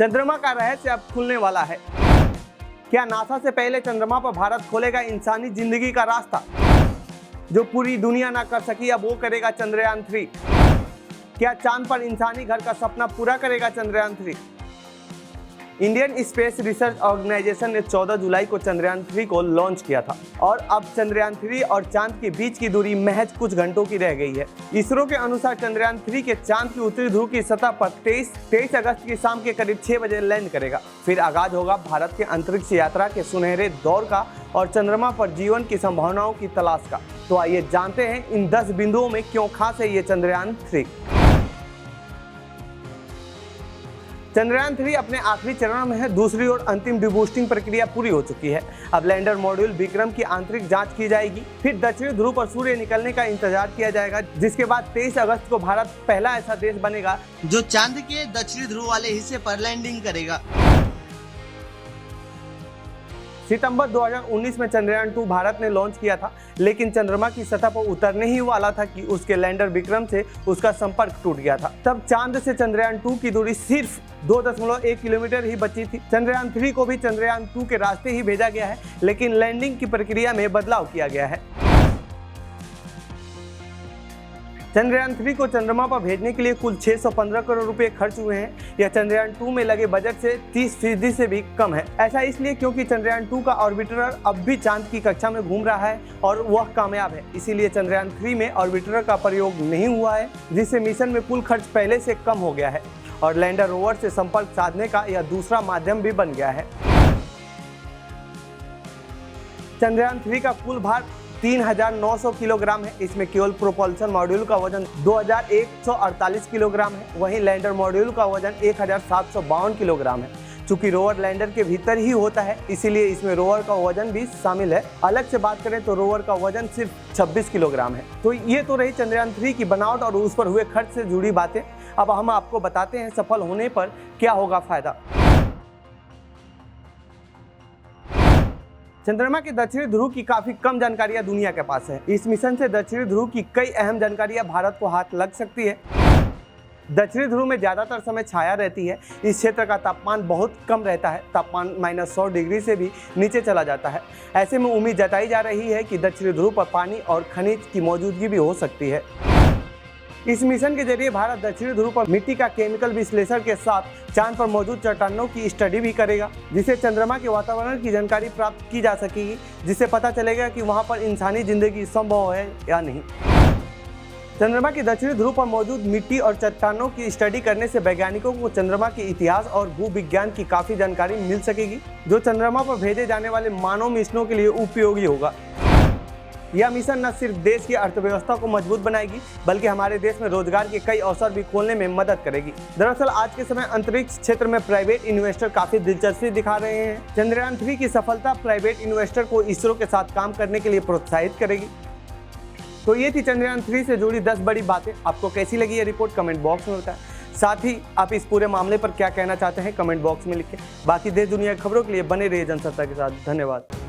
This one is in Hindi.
चंद्रमा का रहस्य अब खुलने वाला है। क्या नासा से पहले चंद्रमा पर भारत खोलेगा इंसानी जिंदगी का रास्ता? जो पूरी दुनिया ना कर सकी अब वो करेगा चंद्रयान 3। क्या चांद पर इंसानी घर का सपना पूरा करेगा Chandrayaan 3? Indian space research organisation ने 14 जुलाई को चंद्रयान 3 को लॉन्च किया था और अब चंद्रयान 3 और चांद के बीच की दूरी महज कुछ घंटों की रह गई है। इसरो के अनुसार चंद्रयान 3 के चांद की उत्तरी ध्रुव की सतह पर 23 अगस्त की शाम के करीब 6 बजे लैंड करेगा। फिर आगाज होगा भारत के अंतरिक्ष यात्रा के सुनहरे दौर का और चंद्रमा पर जीवन की संभावनाओं की तलाश का। तो आइए जानते हैं इन 10 बिंदुओं में क्यों खास है ये चंद्रयान 3। चंद्रयान 3 अपने आखिरी चरण में है। दूसरी ओर अंतिम डिबूस्टिंग प्रक्रिया पूरी हो चुकी है। अब लैंडर मॉड्यूल विक्रम की आंतरिक जांच की जाएगी। फिर दक्षिणी ध्रुव पर सूर्य निकलने का इंतजार किया जाएगा, जिसके बाद 23 अगस्त को भारत पहला ऐसा देश बनेगा जो चांद के दक्षिणी ध्रुव वाले हिस्से पर लैंडिंग करेगा। सितंबर 2019 में चंद्रयान 2 भारत ने लॉन्च किया था, लेकिन चंद्रमा की सतह पर उतरने ही वाला था कि उसके लैंडर विक्रम से उसका संपर्क टूट गया था। तब चांद से चंद्रयान 2 की दूरी सिर्फ 2.1 किलोमीटर ही बची थी। चंद्रयान 3 को भी चंद्रयान 2 के रास्ते ही भेजा गया है, लेकिन लैंडिंग की प्रक्रिया में बदलाव किया गया है। चंद्रयान 3 को चंद्रमा पर भेजने के लिए कुल 615 करोड़ रुपए खर्च हुए हैं। यह चंद्रयान 2 में लगे बजट से 30% से भी कम है। ऐसा इसलिए क्योंकि चंद्रयान 2 का ऑर्बिटर अब भी चांद की कक्षा में घूम रहा है और वह कामयाब है। इसीलिए चंद्रयान 3 में ऑर्बिटर का प्रयोग नहीं हुआ है, जिससे मिशन में कुल खर्च पहले से कम हो गया है और लैंडर रोवर से संपर्क साधने का यह दूसरा माध्यम भी बन गया है। चंद्रयान 3 का कुल भार 3900 किलोग्राम है। इसमें केवल प्रोपल्शन मॉड्यूल का वजन 2148 किलोग्राम है। वहीं लैंडर मॉड्यूल का वजन 1752 किलोग्राम है। चूंकि रोवर लैंडर के भीतर ही होता है, इसीलिए इसमें रोवर का वजन भी शामिल है। अलग से बात करें तो रोवर का वजन सिर्फ 26 किलोग्राम है। तो ये तो रही चंद्रयान 3 की बनावट और उस पर हुए खर्च से जुड़ी बातें। अब हम आपको बताते हैं सफल होने पर क्या होगा फायदा। चंद्रमा के दक्षिणी ध्रुव की काफी कम जानकारियां दुनिया के पास है। इस मिशन से दक्षिणी ध्रुव की कई अहम जानकारियां भारत को हाथ लग सकती है। दक्षिणी ध्रुव में ज्यादातर समय छाया रहती है। इस क्षेत्र का तापमान बहुत कम रहता है। तापमान -100 डिग्री से भी नीचे चला जाता है। ऐसे में उम्मीद जताई जा रही है कि दक्षिणी ध्रुव पर पानी और खनिज की मौजूदगी भी हो सकती है। इस मिशन के जरिए भारत दक्षिणी ध्रुव पर मिट्टी का केमिकल विश्लेषण के साथ चांद पर मौजूद चट्टानों की स्टडी भी करेगा, जिससे चंद्रमा के वातावरण की जानकारी प्राप्त की जा सकेगी, जिससे पता चलेगा कि वहां पर इंसानी जिंदगी संभव है या नहीं। चंद्रमा के दक्षिणी ध्रुव पर मौजूद मिट्टी और चट्टानों की स्टडी करने से वैज्ञानिकों को चंद्रमा के इतिहास और भूविज्ञान की काफी जानकारी मिल सकेगी, जो चंद्रमा पर भेजे जाने वाले मानव मिशनों के लिए उपयोगी होगा। यह मिशन न सिर्फ देश की अर्थव्यवस्था को मजबूत बनाएगी, बल्कि हमारे देश में रोजगार के कई अवसर भी खोलने में मदद करेगी। दरअसल आज के समय अंतरिक्ष क्षेत्र में प्राइवेट इन्वेस्टर काफी दिलचस्पी दिखा रहे हैं। चंद्रयान 3 की सफलता प्राइवेट इन्वेस्टर को इसरो के साथ काम करने के लिए प्रोत्साहित करेगी। तो ये थी चंद्रयान 3 से जुड़ी 10 बड़ी बातें। आपको कैसी लगी ये रिपोर्ट कमेंट बॉक्स में बताएं। साथ ही आप इस पूरे मामले पर क्या कहना चाहते हैं कमेंट बॉक्स में लिखें। बाकी देश दुनिया की खबरों के लिए बने रहिए जनसत्ता के साथ। धन्यवाद।